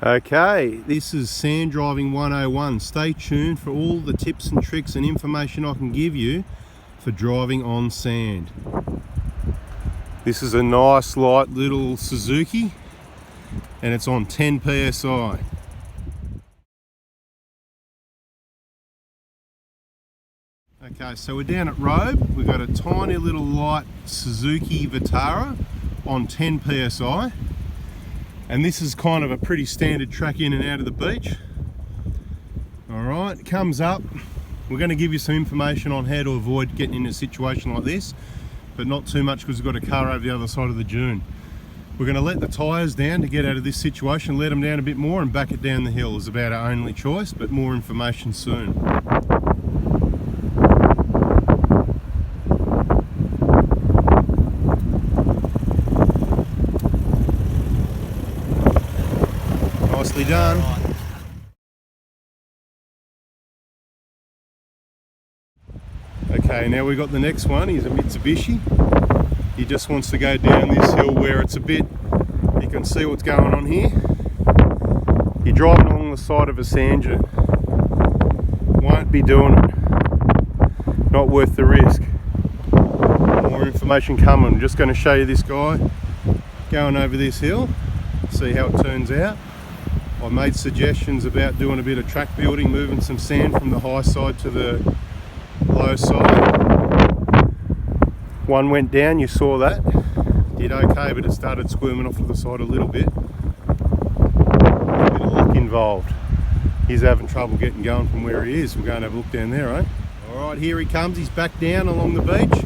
Okay, this is Sand Driving 101. Stay tuned for all the tips and tricks and information I can give you for driving on sand. This is a nice light little Suzuki and it's on 10 psi. Okay, so we're down at Robe. We've got a tiny little light Suzuki Vitara on 10 psi. And this is kind of a pretty standard track in and out of the beach. Alright, it comes up. We're going to give you some information on how to avoid getting in a situation like this, but not too much because we've got a car over the other side of the dune. We're going to let the tyres down to get out of this situation, let them down a bit more and back it down the hill is about our only choice, but more information soon. Nicely done. Okay, now we've got the next one. He's a Mitsubishi. He just wants to go down this hill where it's a bit, you can see what's going on here. You're driving along the side of a sand dune. Won't be doing it. Not worth the risk. More information coming. I'm just going to show you this guy going over this hill. See how it turns out. I made suggestions about doing a bit of track building, moving some sand from the high side to the low side. One went down, you saw that. Did okay, but it started squirming off to the side a little bit. A bit of luck involved. He's having trouble getting going from where he is. We're going to have a look down there, eh? Alright, here he comes. He's back down along the beach.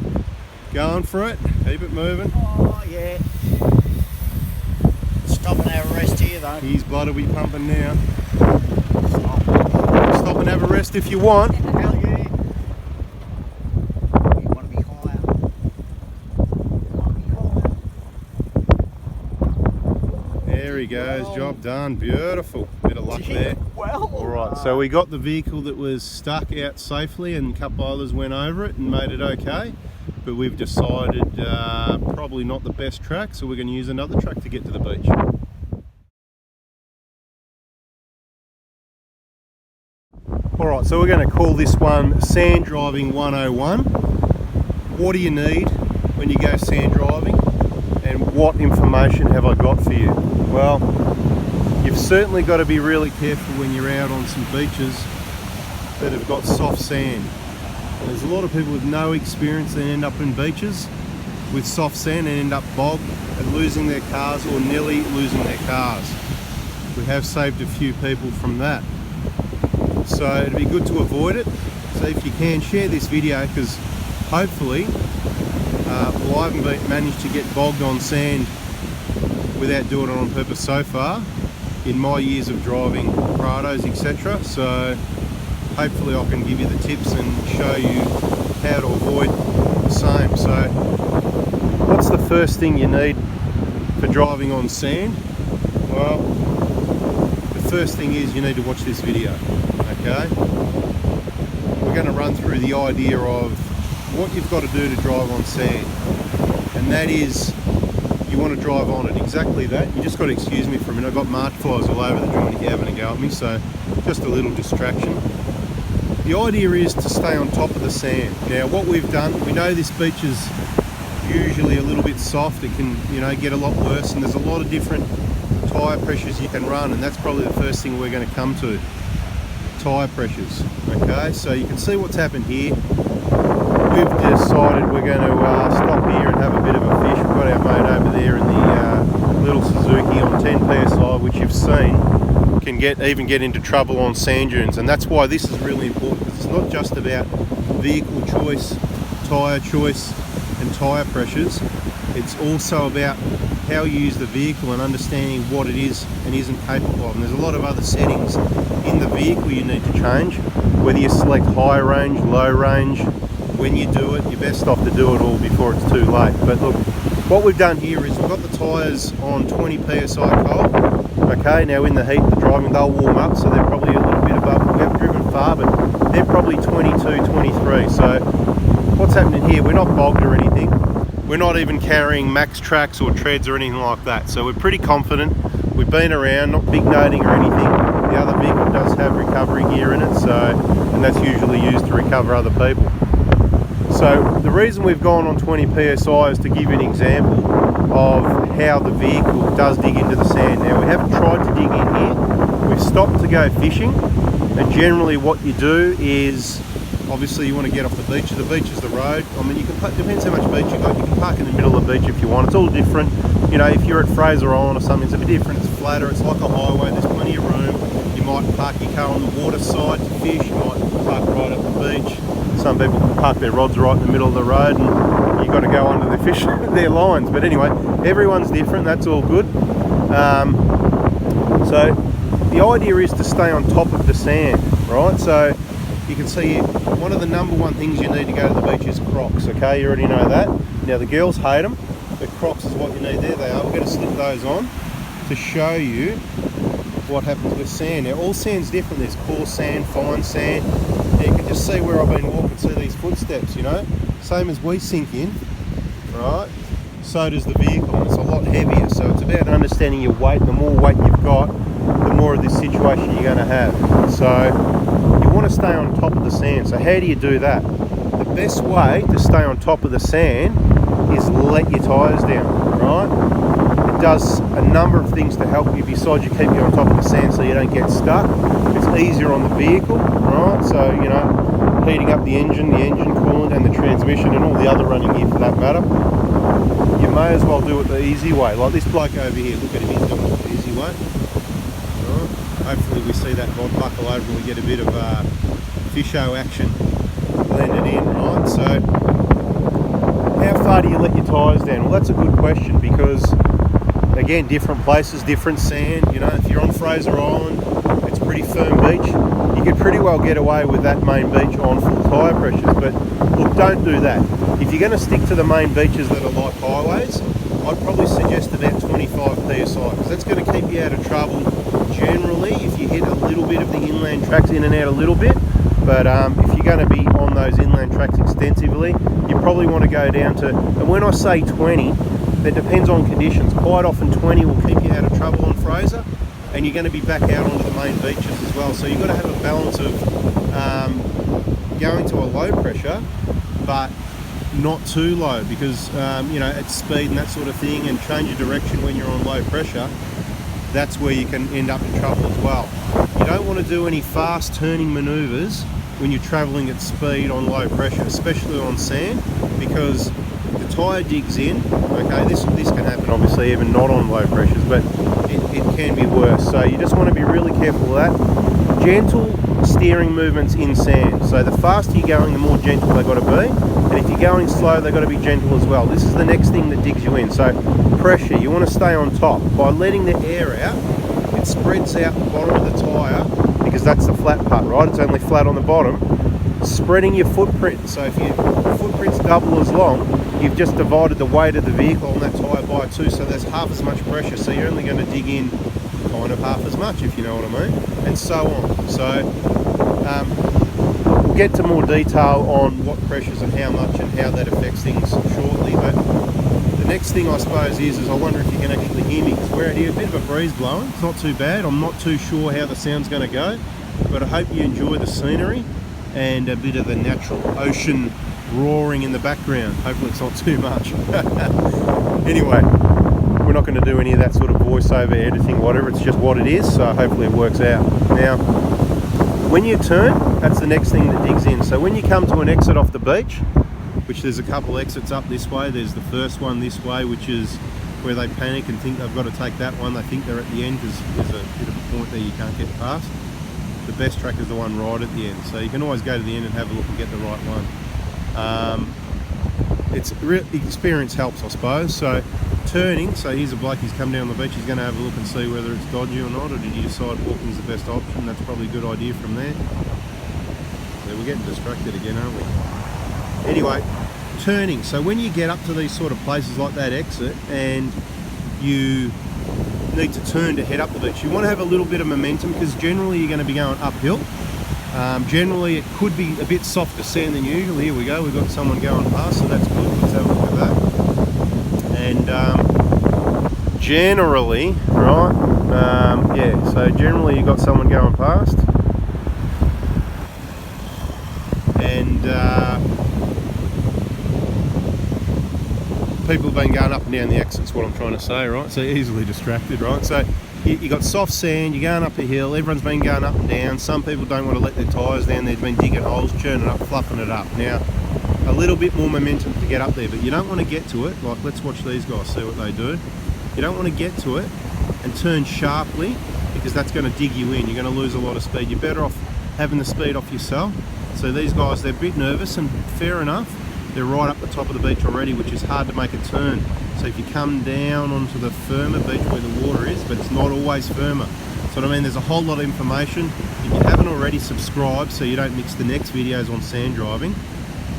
Going for it. Keep it moving. Oh, yeah. Stop and have a rest here though. His blood will be pumping now. Stop and have a rest if you want. Hell yeah. You want to be higher. There he goes, job done, beautiful. Bit of luck there. Well, Alright, so we got the vehicle that was stuck out safely and a couple others went over it and made it okay. But we've decided probably not the best track, so we're going to use another track to get to the beach. Alright, so we're going to call this one Sand Driving 101. What do you need when you go sand driving, and what information have I got for you? Well, you've certainly got to be really careful when you're out on some beaches that have got soft sand. There's a lot of people with no experience that end up in beaches with soft sand and end up bogged and losing their cars or nearly losing their cars. We have saved a few people from that. So it'd be good to avoid it. So if you can, share this video because hopefully, well, I haven't managed to get bogged on sand without doing it on purpose so far in my years of driving Prados, etc. So hopefully I can give you the tips and show you how to avoid the same. So what's the first thing you need for driving on sand? Well, the first thing is you need to watch this video, okay? We're going to run through the idea of what you've got to do to drive on sand, and that is you want to drive on it, exactly that. You just got to excuse me for a minute, I've got march flies all over the joint if you're having a go at me, so just a little distraction. The idea is to stay on top of the sand. Now what we've done, we know this beach is usually a little bit soft, it can get a lot worse, and there's a lot of different tyre pressures you can run, and that's probably the first thing we're going to come to. Tyre pressures. Okay, so you can see what's happened here. We've decided we're going to stop here and have a bit of a fish. We've got our mate over there in the little Suzuki on 10 psi, which you've seen can even get into trouble on sand dunes, and that's why this is really important, because it's not just about vehicle choice, tyre choice and tyre pressures. It's also about how you use the vehicle and understanding what it is and isn't capable of. And there's a lot of other settings in the vehicle you need to change, whether you select high range, low range. When you do it, you're best off to do it all before it's too late. But look, what we've done here is we've got the tyres on 20 psi cold. Okay, now in the heat, the driving, they'll warm up, so they're probably a little bit above. We haven't driven far, but they're probably 22, 23. So what's happening here, we're not bogged or anything. We're not even carrying max tracks or treads or anything like that. So we're pretty confident we've been around, not big noting or anything. The other vehicle does have recovery gear in it, and that's usually used to recover other people. So the reason we've gone on 20 psi is to give you an example of how the vehicle does dig into the sand. Now, we haven't tried to dig in here. We've stopped to go fishing, and generally what you do is, obviously you want to get off the beach. The beach is the road. I mean, you can park, depends how much beach you got. You can park in the middle of the beach if you want. It's all different. You know, if you're at Fraser Island or something, it's a bit different. It's flatter. It's like a highway. There's plenty of room. You might park your car on the water side to fish. You might park right up the beach. Some people park their rods right in the middle of the road, and you've got to go under the fish their lines. But anyway, everyone's different. That's all good. So the idea is to stay on top of the sand, right? So you can see one of the number one things you need to go to the beach is Crocs. Okay, you already know that. Now the girls hate them, but Crocs is what you need. There they are. We're going to slip those on to show you what happens with sand. Now all sand's different. There's coarse sand, fine sand. Now you can just see where I've been walking, see these footsteps, you know. Same as we sink in, right? So does the vehicle, and it's a lot heavier. So it's about understanding your weight. The more weight you've got, the more of this situation you're going to have. So you want to stay on top of the sand. So how do you do that? The best way to stay on top of the sand is let your tyres down, right? It does a number of things to help you besides you keep you on top of the sand so you don't get stuck. It's easier on the vehicle, right? So, you know, heating up the engine coolant and the transmission and all the other running gear for that matter. You may as well do it the easy way. Like this bloke over here, look at him, he's doing it the easy way. Right. Hopefully we see that rod buckle over and we get a bit of fisho action blended in, right? So how far do you let your tyres down? Well, that's a good question because, again, different places, different sand. You know, if you're on Fraser Island, it's pretty firm beach. You could pretty well get away with that main beach on full tyre pressures, but look, don't do that. If you're going to stick to the main beaches that are like highways, I'd probably suggest about 25 psi because that's going to keep you out of trouble generally if you hit a little bit of the inland tracks in and out a little bit. But if you're going to be on those inland tracks extensively, you probably want to go down to, and when I say 20, that depends on conditions. Quite often 20 will keep you out of trouble on Fraser, and you're going to be back out onto the main beaches as well. So you've got to have a balance of going to a low pressure, but not too low because, you know, at speed and that sort of thing, and change your direction when you're on low pressure, that's where you can end up in trouble as well. You don't want to do any fast turning maneuvers when you're traveling at speed on low pressure, especially on sand, because the tyre digs in. Okay, this can happen obviously even not on low pressures, but it can be worse. So you just want to be really careful of that. Gentle steering movements in sand. So the faster you're going, the more gentle they've got to be. And if you're going slow, they've got to be gentle as well. This is the next thing that digs you in. So pressure, you want to stay on top. By letting the air out, it spreads out the bottom of the tyre because that's the flat part, right? It's only flat on the bottom. Spreading your footprint. So if your footprint's double as long, you've just divided the weight of the vehicle on that tyre by 2, so there's half as much pressure. So you're only going to dig in kind of half as much, if you know what I mean, and so on. So we'll get to more detail on what pressures and how much and how that affects things shortly. But the next thing I suppose is I wonder if you can actually hear me, because we're out here, a bit of a breeze blowing. It's not too bad. I'm not too sure how the sound's going to go, but I hope you enjoy the scenery and a bit of the natural ocean roaring in the background. Hopefully it's not too much. Anyway, we're not going to do any of that sort of voiceover editing, whatever. It's just what it is, so hopefully it works out. Now, when you turn, that's the next thing that digs in. So when you come to an exit off the beach, which there's a couple exits up this way, there's the first one this way, which is where they panic and think they've got to take that one. They think they're at the end because there's a bit of a point there you can't get past. The best track is the one right at the end, so you can always go to the end and have a look and get the right one. Experience helps, I suppose. So turning, so here's a bloke, he's come down the beach, he's going to have a look and see whether it's dodgy or not, or did you decide walking's the best option? That's probably a good idea from there. So we're getting distracted again, aren't we? Anyway, turning, so when you get up to these sort of places like that exit and you need to turn to head up the beach, you want to have a little bit of momentum because generally you're going to be going uphill. Generally it could be a bit softer sand than usual. Here we go, we've got someone going past, so that's good. Let's have a look at that. And generally, right, Yeah, so generally you've got someone going past, and people have been going up and down the exits, what I'm trying to say, right? So you're easily distracted, right? So you got soft sand, you're going up a hill, everyone's been going up and down. Some people don't want to let their tyres down, they've been digging holes, churning up, fluffing it up. Now, a little bit more momentum to get up there, but you don't want to get to it, like let's watch these guys, see what they do. You don't want to get to it and turn sharply, because that's going to dig you in. You're going to lose a lot of speed. You're better off having the speed off yourself. So these guys, they're a bit nervous, and fair enough. They're right up the top of the beach already, which is hard to make a turn. So if you come down onto the firmer beach where the water is, but it's not always firmer. So I mean, there's a whole lot of information. If you haven't already, subscribed so you don't mix the next videos on sand driving.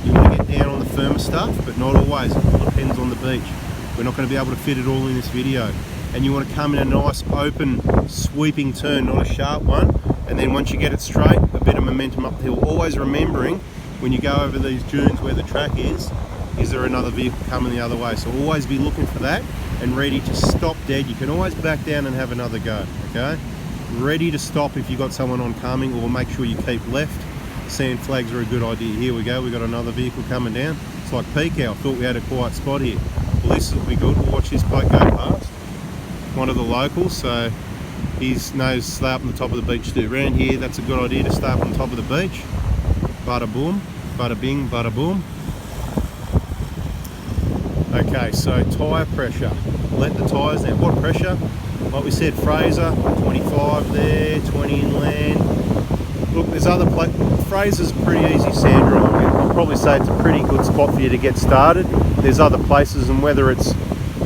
You want to get down on the firmer stuff, but not always. It all depends on the beach. We're not going to be able to fit it all in this video. And you want to come in a nice open sweeping turn, not a sharp one, and then once you get it straight, a bit of momentum up the hill. Always remembering when you go over these dunes where the track is there another vehicle coming the other way? So always be looking for that and ready to stop dead. You can always back down and have another go, okay? Ready to stop if you've got someone oncoming, or make sure you keep left. Sand flags are a good idea. Here we go, we've got another vehicle coming down. It's like peak hour. Thought we had a quiet spot here. Well, this will be good. We'll watch this boat go past. One of the locals, so he knows to stay up on the top of the beach too. Around here, that's a good idea to stay up on top of the beach. Bada boom, bada bing, bada boom. Okay, so tyre pressure. Let the tyres down. What pressure? Like we said, Fraser, 25 there, 20 inland. Look, there's other places. Fraser's pretty easy sand driving. I'll probably say it's a pretty good spot for you to get started. There's other places, and whether it's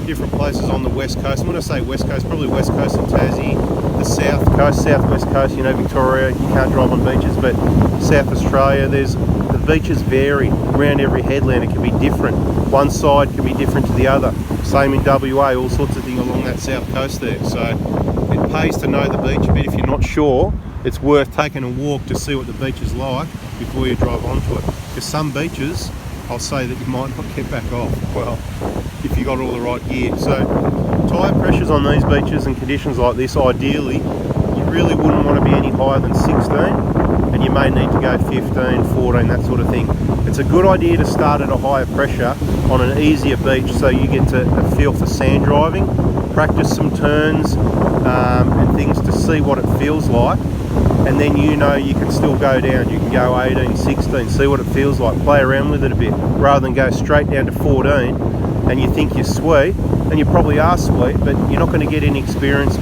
different places on the west coast. And when I say west coast, probably west coast of Tassie, the south coast, southwest coast, you know, Victoria, you can't drive on beaches, but South Australia, the beaches vary around every headland. It can be different. One side can be different to the other. Same in WA, all sorts of things along that south coast there. So it pays to know the beach a bit. If you're not sure, it's worth taking a walk to see what the beach is like before you drive onto it. Because some beaches, I'll say that you might not get back off, well, if you got all the right gear. So tyre pressures on these beaches and conditions like this, ideally, you really wouldn't want to be any higher than 16, and you may need to go 15, 14, that sort of thing. It's a good idea to start at a higher pressure on an easier beach, so you get to a feel for sand driving, practice some turns and things to see what it feels like. And then you know you can still go down. You can go 18, 16, see what it feels like, play around with it a bit, rather than go straight down to 14 and you think you're sweet, and you probably are sweet, but you're not going to get any experience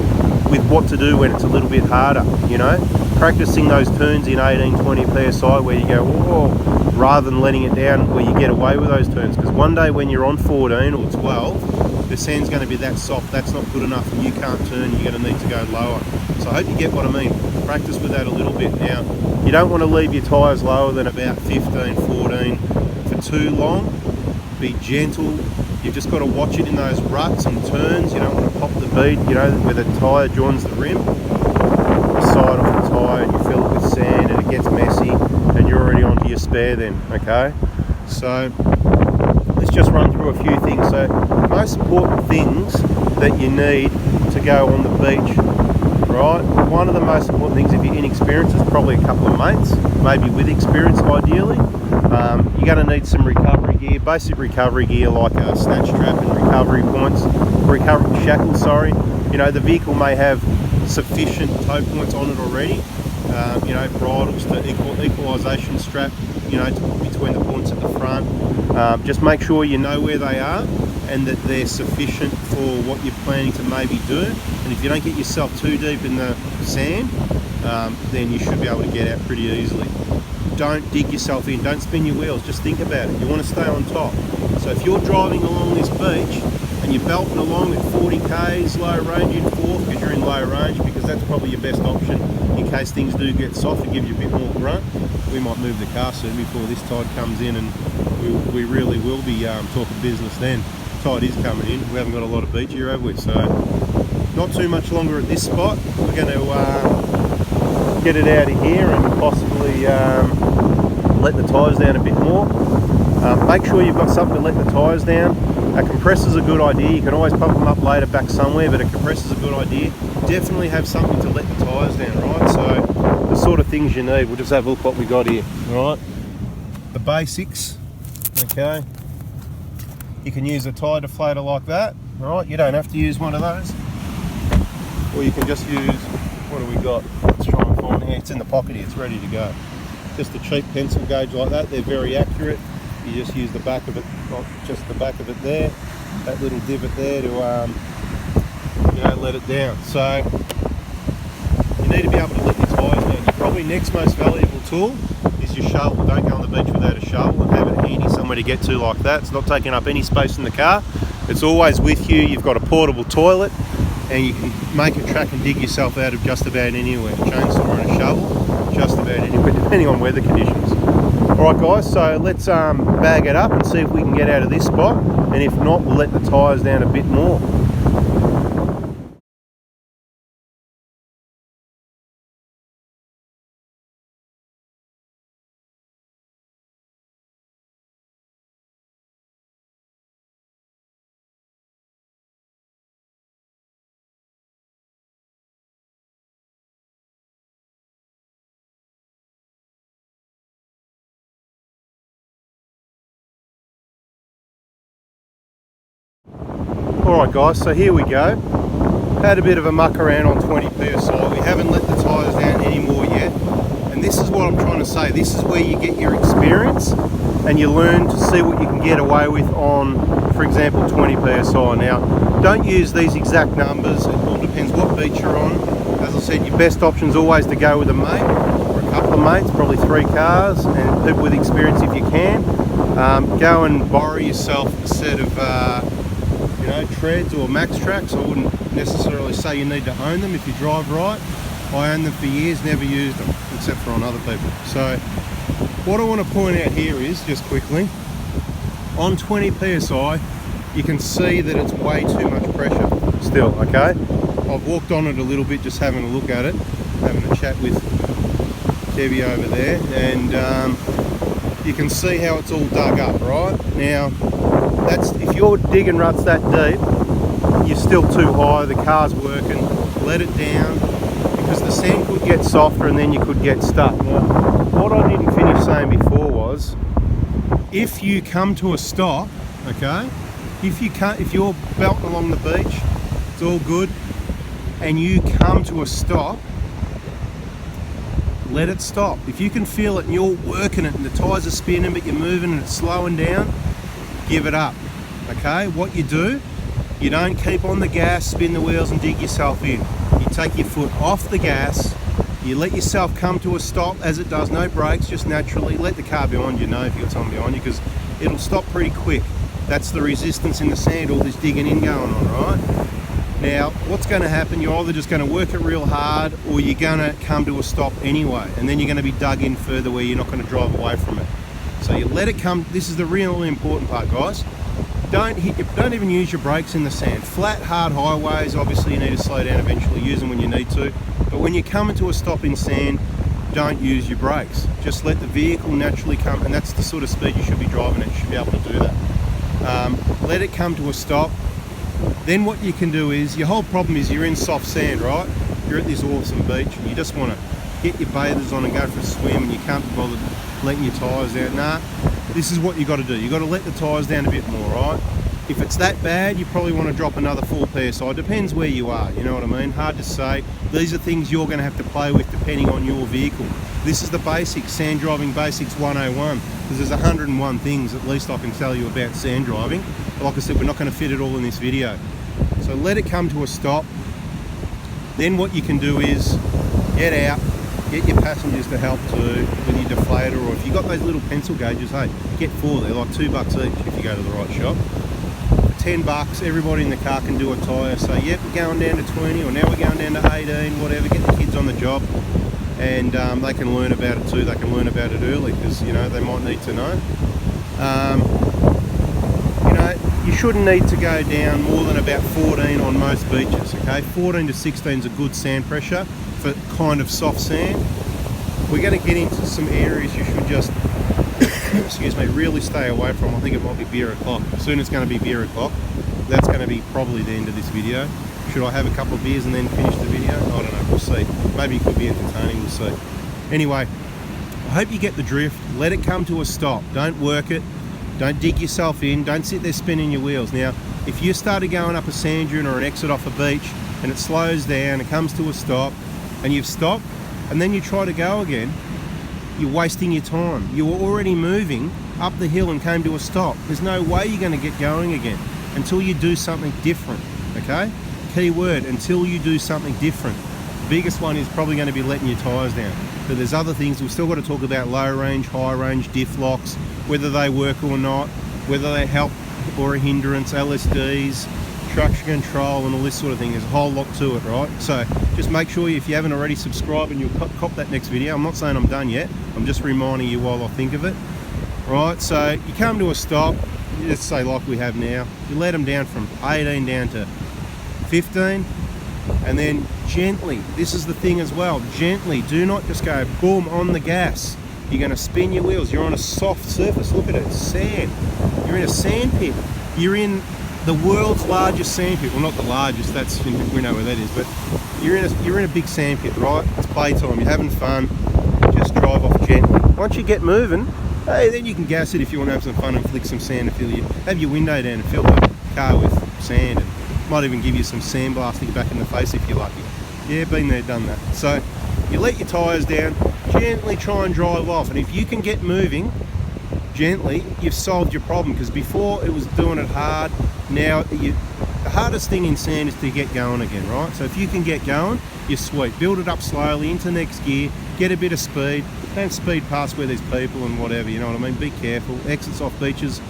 with what to do when it's a little bit harder, you know. Practicing those turns in 18, 20 PSI where you go, whoa, rather than letting it down where you get away with those turns. Because one day when you're on 14 or 12, the sand's going to be that soft, that's not good enough, and you can't turn, you're going to need to go lower. So I hope you get what I mean. Practice with that a little bit. Now, you don't want to leave your tyres lower than about 15, 14 for too long. Be gentle. You've just got to watch it in those ruts and turns. You don't want to pop the bead, you know, where the tyre joins the rim. The side off the tyre, and you fill it with sand, and it gets messy, and you're already onto your spare then, okay? So let's just run through a few things. So most important things that you need to go on the beach, right? One of the most important things if you're inexperienced is probably a couple of mates, maybe with experience ideally. You're going to need some recovery gear, basic recovery gear like a snatch strap and recovery points, recovery shackles, sorry. You know, the vehicle may have sufficient tow points on it already. You know, bridles to equalisation strap, you know, between the points at the front. Just make sure you know where they are and that they're sufficient for what you're planning to maybe do. And if you don't get yourself too deep in the sand, then you should be able to get out pretty easily. Don't dig yourself in, don't spin your wheels, just think about it. You want to stay on top. So if you're driving along this beach and you're belting along at 40 k's low range in fourth, because you're in low range, because that's probably your best option in case things do get soft and give you a bit more grunt. We might move the car soon before this tide comes in, and we really will be talking business then. Tide is coming in. We haven't got a lot of beach here, have we? So not too much longer at this spot. We're going to get it out of here and possibly let the tyres down a bit more. Make sure you've got something to let the tyres down. A compressor's a good idea. You can always pump them up later back somewhere, but a compressor's a good idea. definitely have something to let the tyres down, right? So the sort of things you need, we'll just have a look what we got here, right? The basics, okay? You can use a tyre deflator like that, right? You don't have to use one of those. Or you can just use, what do we got? Let's try and find here. It's in the pocket here, it's ready to go. Just a cheap pencil gauge like that, they're very accurate. You just use the back of it, just the back of it there, that little divot there to, you know, let it down. So you need to be able to let your tyres down. Your probably next most valuable tool is your shovel. Don't go on the beach without a shovel, and have it handy somewhere to get to like that. It's not taking up any space in the car. It's always with you. You've got a portable toilet, and you can make a track and dig yourself out of just about anywhere. Chainsaw and a shovel, just about anywhere, depending on weather conditions. Alright guys, so let's bag it up and see if we can get out of this spot, and if not, we'll let the tyres down a bit more. Alright guys, so here we go. Had a bit of a muck around on 20 psi. We haven't let the tyres down anymore yet. And this is what I'm trying to say. This is where you get your experience and you learn to see what you can get away with on, for example, 20 psi. Now, don't use these exact numbers. It all depends what beach you're on. As I said, your best option is always to go with a mate or a couple of mates, probably 3 cars, and people with experience if you can. Go and borrow yourself a set of you know, treads or max tracks. I wouldn't necessarily say you need to own them if you drive right. I owned them for years, never used them, except for on other people. So what I want to point out here is, just quickly, on 20 psi, you can see that it's way too much pressure still, okay? I've walked on it a little bit, just having a look at it, having a chat with Debbie over there, and you can see how it's all dug up, right? Now, that's, if you're digging ruts that deep, you're still too high, the car's working, let it down, because the sand could get softer and then you could get stuck. Now, what I didn't finish saying before was, if you come to a stop, okay, if you're belting along the beach, it's all good, and you come to a stop, let it stop. If you can feel it and you're working it and the tyres are spinning but you're moving and it's slowing down, give it up, okay? What you do, you don't keep on the gas, spin the wheels and dig yourself in. You take your foot off the gas, you let yourself come to a stop as it does, no brakes, just naturally. Let the car behind you know if you've got someone behind you, because it'll stop pretty quick. That's the resistance in the sand, all this digging in going on, right? Now, what's going to happen, you're either just going to work it real hard or you're going to come to a stop anyway, and then you're going to be dug in further where you're not going to drive away from it. So you let it come. This is the really important part, guys. Don't even use your brakes in the sand. Flat, hard highways, obviously you need to slow down eventually, use them when you need to. But when you come into a stop in sand, don't use your brakes. Just let the vehicle naturally come, and that's the sort of speed you should be driving at. You should be able to do that. Let it come to a stop. Then what you can do is, your whole problem is you're in soft sand, right? You're at this awesome beach and you just want to get your bathers on and go for a swim, and you can't be bothered letting your tyres down. Nah, this is what you got to do. You got to let the tyres down a bit more, right? If it's that bad, you probably want to drop another 4 psi. Depends where you are, you know what I mean? Hard to say. These are things you're going to have to play with depending on your vehicle. This is the basics, sand driving basics 101, because there's 101 things at least I can tell you about sand driving. But like I said, we're not going to fit it all in this video. So let it come to a stop. Then what you can do is get out, get your passengers to help too with your deflator, or if you've got those little pencil gauges, hey, get 4. They're like $2 each if you go to the right shop. For $10, everybody in the car can do a tyre. So yep, we're going down to 20, or now we're going down to 18, whatever. Get the kids on the job, and they can learn about it too. They can learn about it early, because you know they might need to know. You know, you shouldn't need to go down more than about 14 on most beaches, okay? 14 to 16 is a good sand pressure for kind of soft sand. We're going to get into some areas you should just, excuse me, really stay away from. I think it might be beer o'clock. Soon it's going to be beer o'clock. That's going to be probably the end of this video. Should I have a couple of beers and then finish the video? I don't know, we'll see. Maybe it could be entertaining, we'll see. Anyway, I hope you get the drift. Let it come to a stop. Don't work it. Don't dig yourself in. Don't sit there spinning your wheels. Now, if you started going up a sand dune or an exit off a beach and it slows down, it comes to a stop, and you've stopped, and then you try to go again, you're wasting your time. You were already moving up the hill and came to a stop. There's no way you're going to get going again until you do something different, okay? Key word, until you do something different. The biggest one is probably going to be letting your tyres down. But there's other things. We've still got to talk about low range, high range, diff locks, whether they work or not, whether they help or a hindrance, LSDs, traction control and all this sort of thing. There's a whole lot to it, right? So just make sure if you haven't already subscribed and you'll cop that next video. I'm not saying I'm done yet. I'm just reminding you while I think of it. Right, so you come to a stop, let's say like we have now, you let them down from 18 down to 15, and then gently, this is the thing as well, gently, do not just go boom on the gas. You're going to spin your wheels. You're on a soft surface. Look at it, it's sand. You're in a sand pit. You're in the world's largest sand pit. Well, not the largest, that's, we know where that is, but you're in a big sand pit, right? It's playtime, you're having fun, just drive off gently. Once you get moving, hey, then you can gas it if you want to have some fun and flick some sand and fill have your window down and fill the car with sand, and might even give you some sandblasting back in the face if you're lucky. Yeah, been there, done that. So you let your tyres down, gently try and drive off, and if you can get moving gently, you've solved your problem, because before it was doing it hard. Now the hardest thing in sand is to get going again, right? So if you can get going, you're sweet. Build it up slowly into next gear, get a bit of speed. Don't speed past where there's people and whatever, you know what I mean? Be careful. Exits off beaches,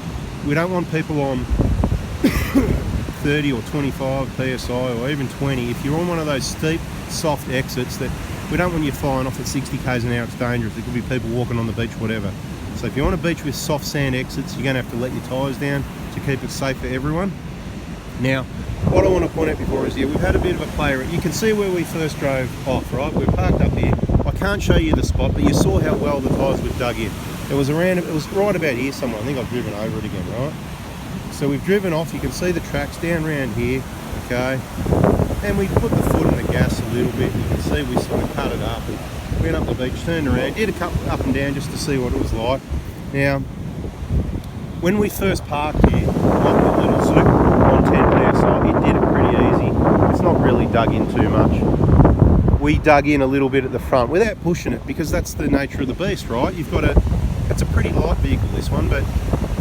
we don't want people on 30 or 25 PSI or even 20. If you're on one of those steep, soft exits, that we don't want you flying off at 60 k's an hour, it's dangerous. There could be people walking on the beach, whatever. So if you're on a beach with soft sand exits, you're going to have to let your tyres down to keep it safe for everyone. Now, what I want to point out before is here, we've had a bit of a play around. You can see where we first drove off, right? We're parked up here. I can't show you the spot, but you saw how well the tyres were dug in. It was right about here somewhere. I think I've driven over it again, right? So we've driven off, you can see the tracks down around here, okay? And we put the foot on the gas a little bit. You can see we sort of cut it up and went up the beach, turned around, did a couple up and down just to see what it was like. Now, when we first parked here, like the little Zook on 10 PSI, it did it pretty easy. It's not really dug in too much. We dug in a little bit at the front without pushing it, because that's the nature of the beast, right? You've got it's a pretty light vehicle, this one, but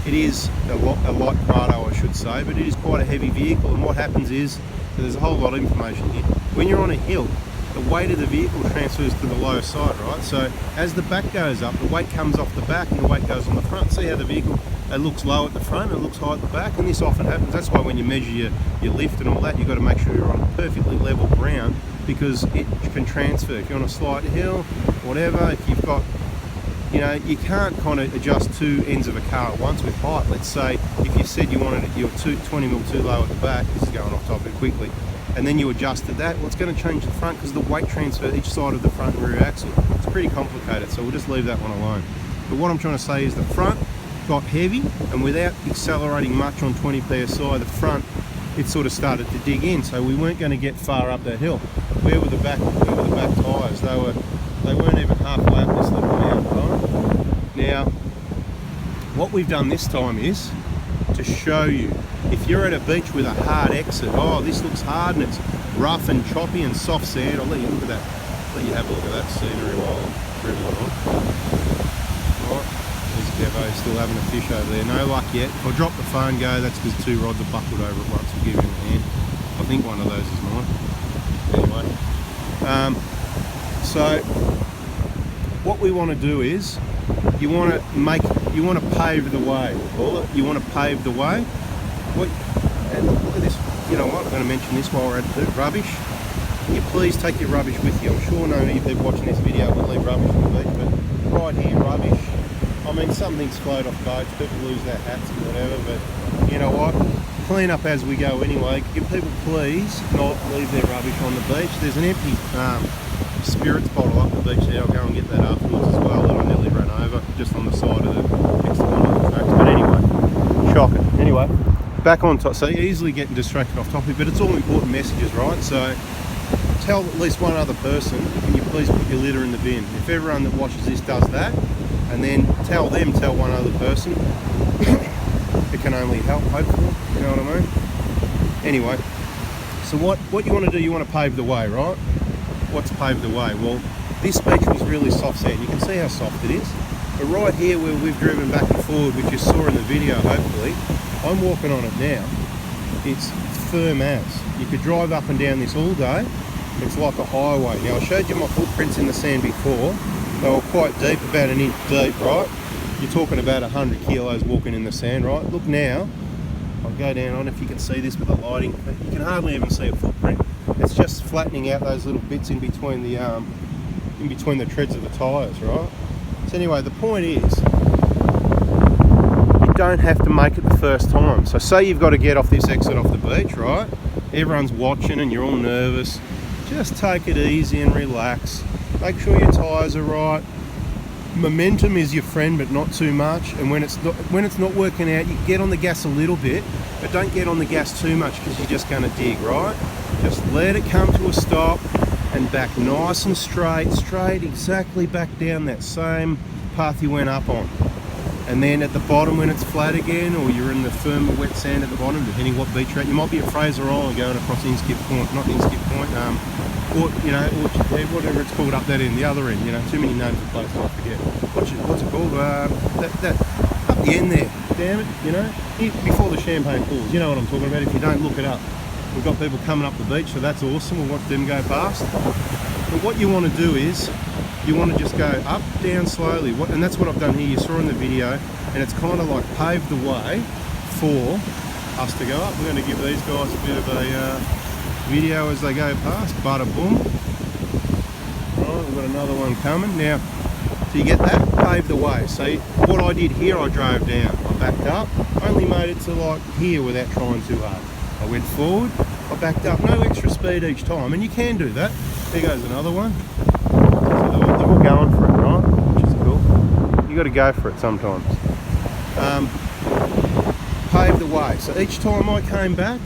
it is a light Prado, I should say, but it is quite a heavy vehicle. And what happens is, there's a whole lot of information here. When you're on a hill, the weight of the vehicle transfers to the lower side, right? So as the back goes up, the weight comes off the back and the weight goes on the front. See how the vehicle, it looks low at the front, it looks high at the back, and this often happens. That's why when you measure your lift and all that, you've got to make sure you're on perfectly level ground, because it can transfer. If you're on a slight hill, whatever, if you've got, you know, you can't kind of adjust two ends of a car at once with height. Let's say if you said you wanted it, you were 20 mil too low at the back, this is going off topic quickly, and then you adjusted that, well, it's going to change the front because the weight transfer each side of the front and rear axle. It's pretty complicated, so we'll just leave that one alone. But what I'm trying to say is the front got heavy, and without accelerating much on 20 PSI, the front, it sort of started to dig in, so we weren't going to get far up that hill. Where were the back tyres? They weren't even halfway up this little mountain, right? Now, what we've done this time is to show you, if you're at a beach with a hard exit, oh, this looks hard and it's rough and choppy and soft sand. I'll let you look at that. Let you have a look at that scenery while I'm driving on. Right, there's Kevo still having a fish over there. No luck yet. If I drop the phone, go, that's because two rods are buckled over at once. We'll give him a hand. I think one of those is mine. Anyway, so what we want to do is, you want to pave the way. Call it. You want to pave the way. And look at this. You know what? I'm going to mention this while we're at it. Rubbish. You please take your rubbish with you. I'm sure none of you people watching this video will leave rubbish on the beach, but right here, rubbish. I mean, some things float off boats. People lose their hats and whatever, but you know what? Clean up as we go anyway. Can people please not leave their rubbish on the beach? There's an empty spirits bottle up the beach there. I'll go and get that afterwards as well, that I nearly ran over just on the side of the next to one of the tracks. But anyway, shocking. Anyway, back on top. So you're easily getting distracted off topic, but it's all important messages, right? So tell at least one other person, can you please put your litter in the bin? If everyone that watches this does that, and then tell one other person, it can only help, hopefully, you know what I mean? Anyway, so what you want to do, you want to pave the way, right? What's paved the way? Well, this beach was really soft sand. You can see how soft it is. But right here where we've driven back and forward, which you saw in the video, hopefully, I'm walking on it now. It's firm as. You could drive up and down this all day. It's like a highway. Now, I showed you my footprints in the sand before. They were quite deep, about an inch deep, right? You're talking about 100 kilos walking in the sand, right? Look now. I'll go down on if you can see this with the lighting, but you can hardly even see a footprint. It's just flattening out those little bits in between the treads of the tyres, right? So anyway, the point is, you don't have to make it the first time. So say you've got to get off this exit off the beach, right? Everyone's watching and you're all nervous. Just take it easy and relax. Make sure your tyres are right. Momentum is your friend, but not too much. And when it's not working out, you get on the gas a little bit, but don't get on the gas too much because you're just going to dig, right? Just let it come to a stop and back nice and straight exactly back down that same path you went up on. And then at the bottom when it's flat again, or you're in the firmer wet sand at the bottom, depending what beach you're at, you might be at Fraser Island going across Inskip Point, not Inskip Point, or you know, Orchard Head, whatever it's called up that end, the other end, you know, too many names of places I forget. What's it called? That up the end there, damn it, you know, before the Champagne Pools, you know what I'm talking about if you don't look it up. We've got people coming up the beach, so that's awesome, we'll watch them go past. But what you want to do is, you want to just go up, down slowly, and that's what I've done here. You saw in the video, and it's kind of like paved the way for us to go up. We're going to give these guys a bit of a video as they go past. Bada boom. Right, we've got another one coming. Now, so you get that, paved the way. So what I did here, I drove down. I backed up, only made it to like here without trying too hard. I went forward, I backed up, no extra speed each time, and you can do that. There goes another one. They're all going for it, right? Which is cool. You got to go for it sometimes. Paved the way. So each time I came back,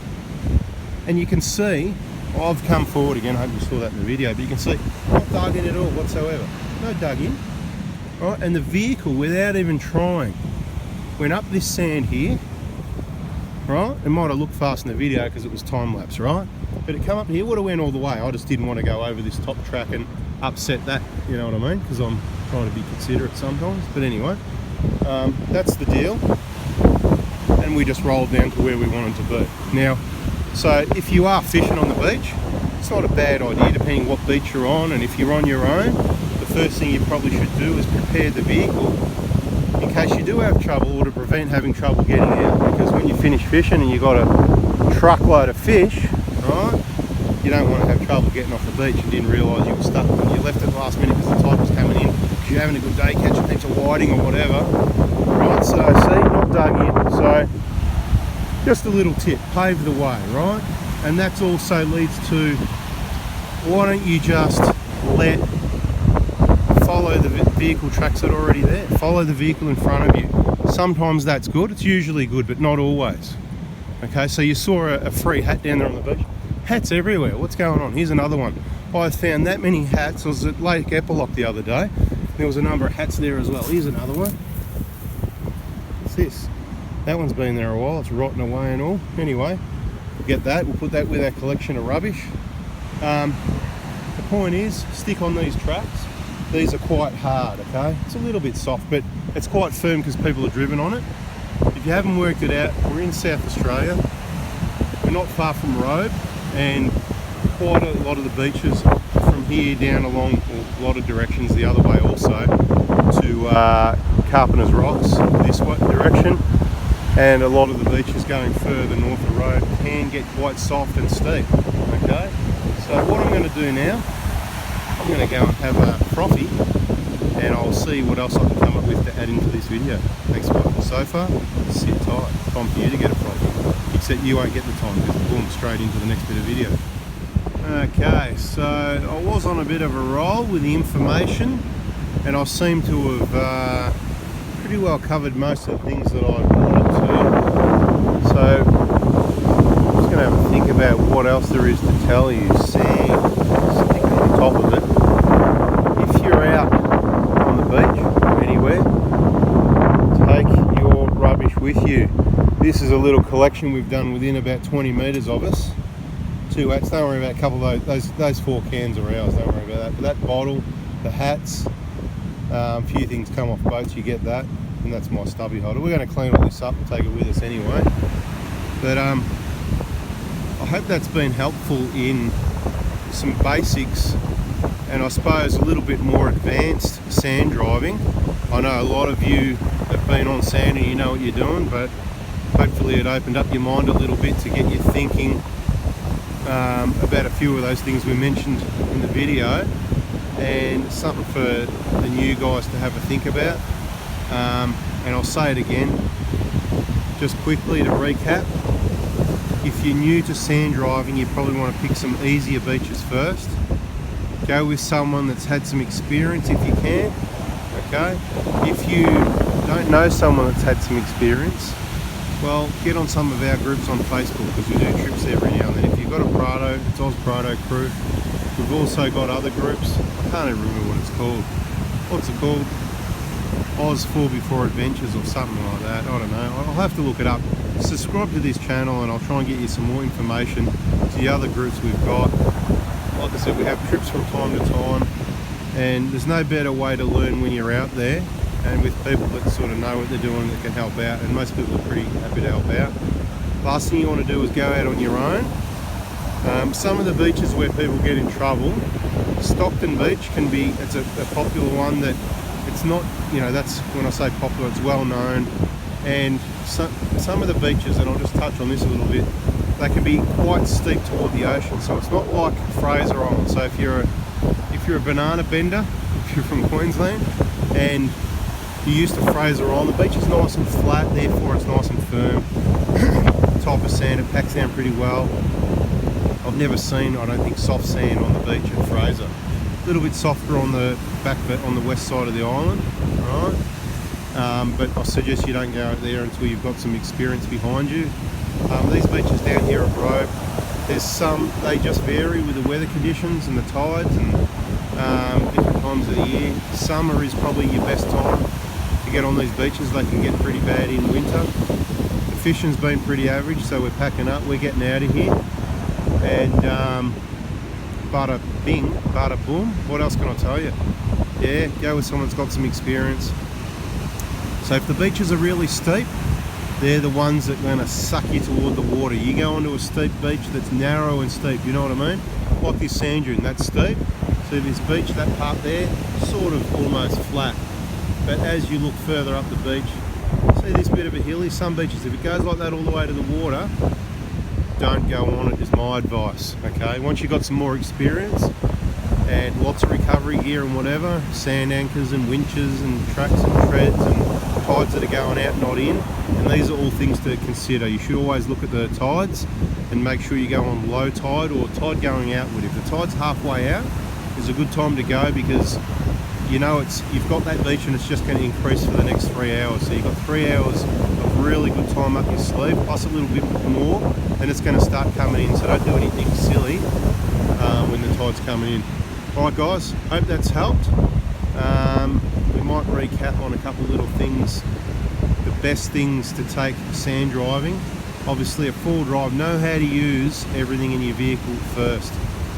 and you can see, I've come forward again. I hope you saw that in the video, but you can see not dug in at all whatsoever. No dug in, right? And the vehicle, without even trying, went up this sand here, right? It might have looked fast in the video because it was time lapse, right? But it come up here, would have went all the way. I just didn't want to go over this top track and upset that, you know what I mean? Because I'm trying to be considerate sometimes. But anyway, that's the deal. And we just rolled down to where we wanted to be. Now, so if you are fishing on the beach, it's not a bad idea depending what beach you're on, and if you're on your own, the first thing you probably should do is prepare the vehicle in case you do have trouble, or to prevent having trouble getting out. Because when you finish fishing and you've got a truckload of fish, right, you don't want to have trouble getting off the beach and didn't realise you were stuck when you left at the last minute because the tide was coming in, because you're having a good day catching heaps of whiting or whatever, right? So see, not dug in. So just a little tip, pave the way, right? And that also leads to, why don't you just follow the vehicle tracks that are already there. Follow the vehicle in front of you. Sometimes that's good, it's usually good, but not always. Okay, so you saw a free hat down there on the beach. Hats everywhere, what's going on? Here's another one. I found that many hats. I was at Lake Epilock the other day. There was a number of hats there as well. Here's another one. What's this? That one's been there a while, it's rotting away and all. Anyway, we'll get that, we'll put that with our collection of rubbish. The point is, stick on these tracks. These are quite hard, okay? It's a little bit soft, but it's quite firm because people have driven on it. If you haven't worked it out, we're in South Australia. We're not far from Robe, and quite a lot of the beaches from here down along a lot of directions the other way also to Carpenter's Rocks this direction, and a lot of the beaches going further north of Robe can get quite soft and steep. Okay, so what I'm going to do now, I'm going to go and have a frothy, and I'll see what else I can come up with to add into this video. Thanks for watching so far. Sit tight. Time for you to get a frothy. Except you won't get the time because boom, straight into the next bit of video. Okay, so I was on a bit of a roll with the information, and I seem to have pretty well covered most of the things that I wanted to. So I'm just going to have a think about what else there is to tell you. Sand sticking on top of it. If you're out on the beach or anywhere, take your rubbish with you. This is a little collection we've done within about 20 metres of us. 2 hats, don't worry about a couple of those 4 cans are ours, don't worry about that. But that bottle, the hats, a few things come off boats, you get that, and that's my stubby holder. We're going to clean all this up and take it with us anyway. But I hope that's been helpful in some basics, and I suppose a little bit more advanced sand driving. I know a lot of you have been on sand and you know what you're doing, but hopefully it opened up your mind a little bit to get you thinking about a few of those things we mentioned in the video, and something for the new guys to have a think about. And I'll say it again, just quickly to recap. If you're new to sand driving, you probably want to pick some easier beaches first. Go with someone that's had some experience if you can, okay? If you don't know someone that's had some experience, well, get on some of our groups on Facebook, because we do trips every now and then. If you've got a Prado, it's Oz Prado Crew. We've also got other groups. I can't even remember what it's called. What's it called? Oz 4x4 Adventures or something like that. I don't know. I'll have to look it up. Subscribe to this channel and I'll try and get you some more information to the other groups we've got. Like I said, we have trips from time to time, and there's no better way to learn when you're out there and with people that sort of know what they're doing, that can help out, and most people are pretty happy to help out. Last thing you want to do is go out on your own. Some of the beaches where people get in trouble, Stockton Beach can be, it's a popular one that it's not, you know, that's when I say popular, it's well known. And some of the beaches, and I'll just touch on this a little bit, they can be quite steep toward the ocean, so it's not like Fraser Island. So if you're a banana bender, if you're from Queensland and you're used to Fraser Island, the beach is nice and flat, therefore it's nice and firm. Type of sand, it packs down pretty well. I've never seen, I don't think, soft sand on the beach at Fraser. A little bit softer on the on the west side of the island, right? But I suggest you don't go out there until you've got some experience behind you. These beaches down here at Prado, there's some, they just vary with the weather conditions and the tides and different times of the year. Summer is probably your best time to get on these beaches. They can get pretty bad in winter. The fishing's been pretty average, so we're packing up, we're getting out of here. And bada bing, bada boom, what else can I tell you? Yeah, go with someone that's got some experience. So if the beaches are really steep, they're the ones that are going to suck you toward the water. You go onto a steep beach that's narrow and steep, you know what I mean? Like this sand dune, that's steep. So this beach, that part there, sort of almost flat. But as you look further up the beach, see this bit of a hilly, some beaches, if it goes like that all the way to the water, don't go on it is my advice, okay? Once you've got some more experience and lots of recovery gear and whatever, sand anchors and winches and tracks and treads and tides that are going out, not in, and these are all things to consider. You should always look at the tides and make sure you go on low tide or tide going outward. If the tide's halfway out, is a good time to go, because you know you've got that beach and it's just going to increase for the next 3 hours. So you've got 3 hours of really good time up your sleeve, plus a little bit more, and it's going to start coming in. So don't do anything silly when the tide's coming in. Alright guys, hope that's helped. We might recap on a couple little things, the best things to take sand driving. Obviously a full drive, know how to use everything in your vehicle first.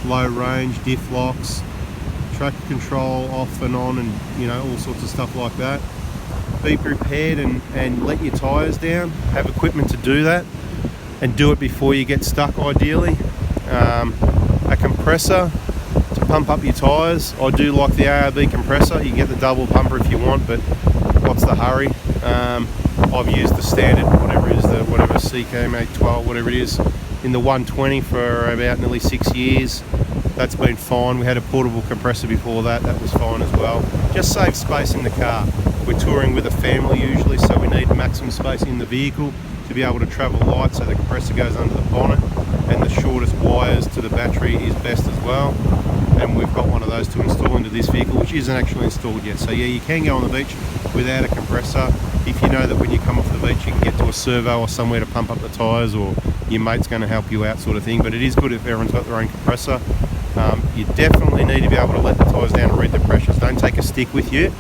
Low range, diff locks, traction control off and on, and you know, all sorts of stuff like that. Be prepared and let your tyres down. Have equipment to do that, and do it before you get stuck ideally. A compressor to pump up your tyres. I do like the ARB compressor. You get the double pumper if you want, but what's the hurry? I've used the standard, whatever it is, whatever CKM 812, whatever it is, in the 120 for about nearly 6 years. That's been fine. We had a portable compressor before that, that was fine as well. Just save space in the car. We're touring with a family usually, so we need maximum space in the vehicle to be able to travel light, so the compressor goes under the bonnet, and the shortest wires to the battery is best as well. and we've got one of those to install into this vehicle, which isn't actually installed yet. So yeah, you can go on the beach without a compressor if you know that when you come off the beach you can get to a servo or somewhere to pump up the tyres, or your mate's going to help you out, sort of thing. But it is good if everyone's got their own compressor. You definitely need to be able to let the tyres down and read the pressures. Don't take a stick with you.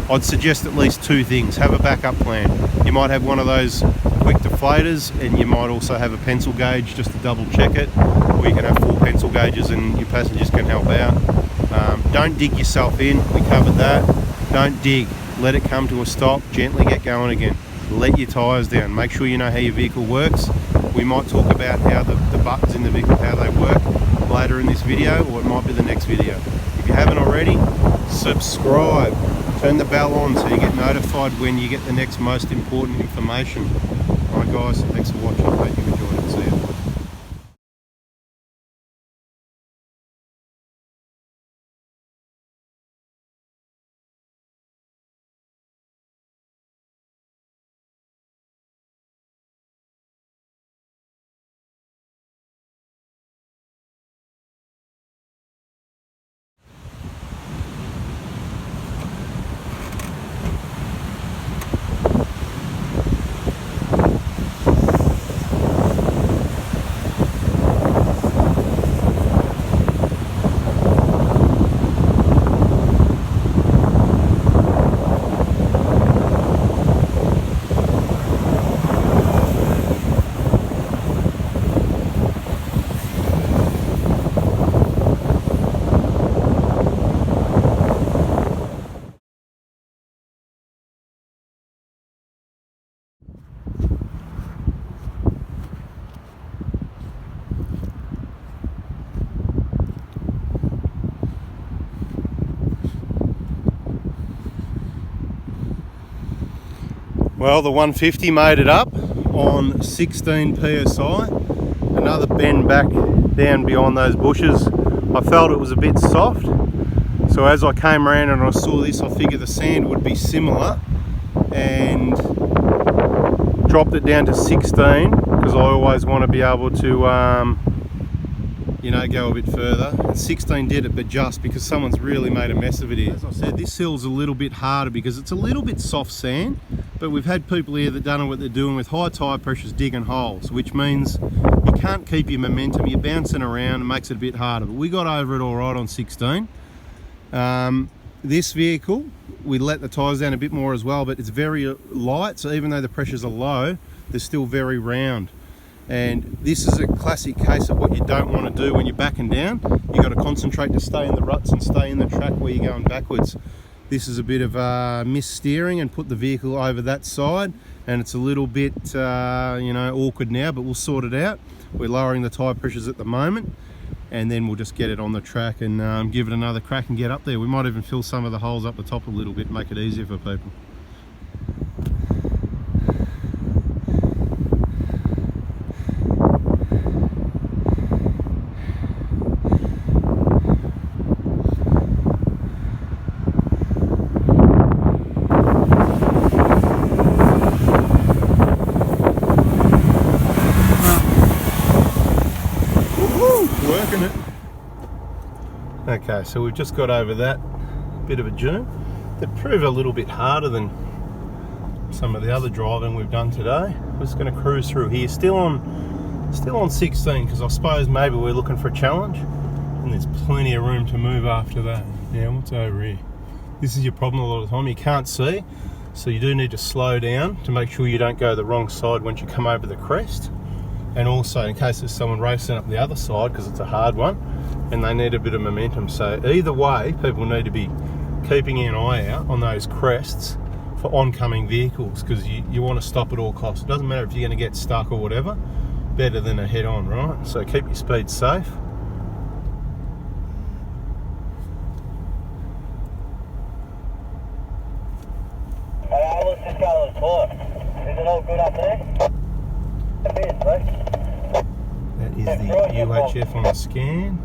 I'd suggest at least two things. Have a backup plan. You might have one of those quick deflators, and you might also have a pencil gauge just to double check it, or you can have 4 pencil gauges and your passengers can help out. Don't dig yourself in, we covered that. Don't dig, let it come to a stop, gently get going again. Let your tyres down, make sure you know how your vehicle works. We might talk about how the buttons in the vehicle, how they work later in this video, or it might be the next video. If you haven't already, subscribe, turn the bell on so you get notified when you get the next most important information. Alright guys, thanks for watching, hope you enjoyed it, see you. Well, the 150 made it up on 16 psi. Another bend back down beyond those bushes. I felt it was a bit soft, so as I came around and I saw this, I figured the sand would be similar, and dropped it down to 16 because I always want to be able to go a bit further. And 16 did it, but just because someone's really made a mess of it here. As I said, this hill's a little bit harder because it's a little bit soft sand, but we've had people here that don't know what they're doing with high tire pressures digging holes, which means you can't keep your momentum, you're bouncing around, and makes it a bit harder. But we got over it all right on 16. This vehicle, we let the tyres down a bit more as well, but it's very light, so even though the pressures are low, they're still very round. And this is a classic case of what you don't want to do when you're backing down. You've got to concentrate to stay in the ruts and stay in the track where you're going backwards. This is a bit of missteering and put the vehicle over that side, and it's a little bit awkward now, but we'll sort it out. We're lowering the tyre pressures at the moment, and then we'll just get it on the track and give it another crack and get up there. We might even fill some of the holes up the top a little bit, make it easier for people. Working it. Okay, so we've just got over that bit of a dune. It proved a little bit harder than some of the other driving we've done today. We're just going to cruise through here, still on 16, because I suppose maybe we're looking for a challenge, and there's plenty of room to move after that. Now, what's over here? This is your problem a lot of the time. You can't see, so you do need to slow down to make sure you don't go the wrong side once you come over the crest. And also in case there's someone racing up the other side, because it's a hard one and they need a bit of momentum. So either way, people need to be keeping an eye out on those crests for oncoming vehicles, because you want to stop at all costs. It doesn't matter if you're going to get stuck or whatever, better than a head-on, right? So keep your speed safe. Let's just go and talk. Is it all good up there? It is, mate. That is the UHF on the scan.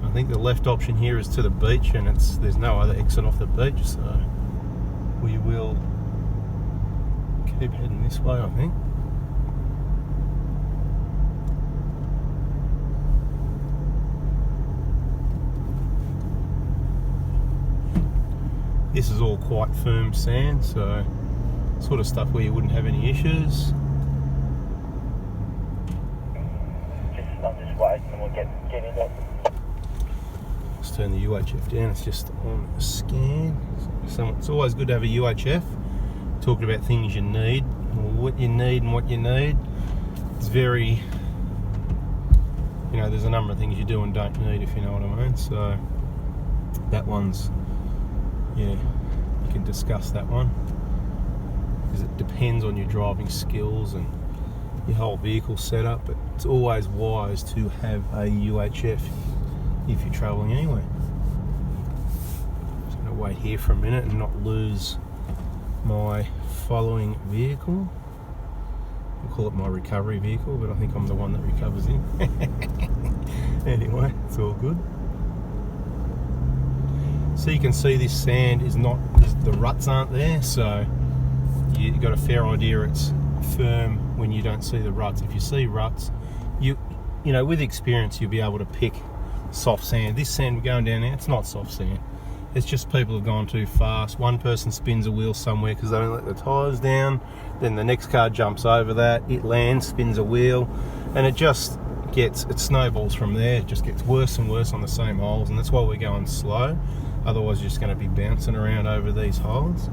I think the left option here is to the beach, and there's no other exit off the beach, so we will keep heading this way, I think. This is all quite firm sand, so sort of stuff where you wouldn't have any issues. I'm just waiting and we'll get in there. Let's turn the UHF down, it's just on a scan. So it's always good to have a UHF, talking about things you need, or what you need and what you need. It's very, you know, there's a number of things you do and don't need, if you know what I mean. So that one's, yeah, you can discuss that one, because it depends on your driving skills and your whole vehicle setup, but it's always wise to have a UHF if you're travelling anywhere. Just going to wait here for a minute and not lose my following vehicle. I'll call it my recovery vehicle, but I think I'm the one that recovers in. Anyway, it's all good. So you can see this sand is not, the ruts aren't there, so you've got a fair idea it's firm when you don't see the ruts. If you see ruts, you know, with experience you'll be able to pick soft sand. This sand we're going down there, it's not soft sand. It's just people have gone too fast. One person spins a wheel somewhere because they don't let the tyres down, then the next car jumps over that, it lands, spins a wheel, and it just gets, it snowballs from there. It just gets worse and worse on the same holes, and that's why we're going slow. Otherwise you're just going to be bouncing around over these holes.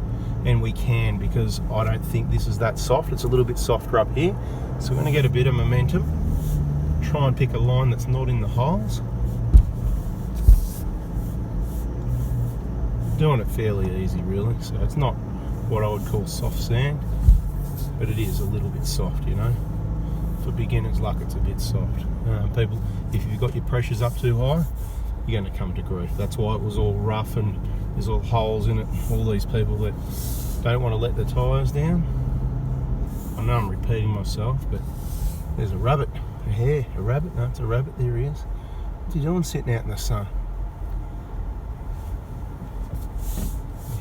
And we can, because I don't think this is that soft. It's a little bit softer up here, so we're going to get a bit of momentum, try and pick a line that's not in the holes. Doing it fairly easy really, so it's not what I would call soft sand, but it is a little bit soft, you know. For beginners luck, it's a bit soft. People, if you've got your pressures up too high, you're going to come to grief. That's why it was all rough and there's all holes in it. All these people that don't want to let the tyres down. I know I'm repeating myself, but there's a rabbit, a hare, a rabbit. No, it's a rabbit. There he is. What's he doing sitting out in the sun?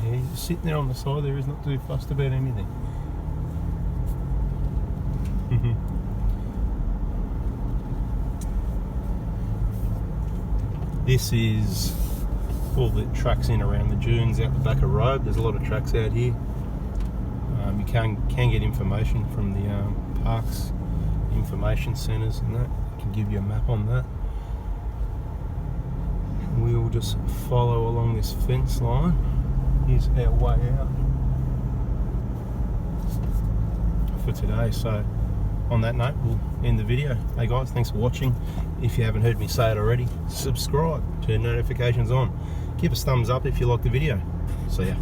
Yeah, he's just sitting there on the side there. He's not too fussed about anything. This is all the tracks in around the dunes out the back of Robe. There's a lot of tracks out here. You can get information from the parks information centres and that. I can give you a map on that. And we will just follow along this fence line. Here's our way out for today. So on that note, we'll end the video. Hey guys, thanks for watching. If you haven't heard me say it already, subscribe, turn notifications on. Give us a thumbs up if you like the video. See ya.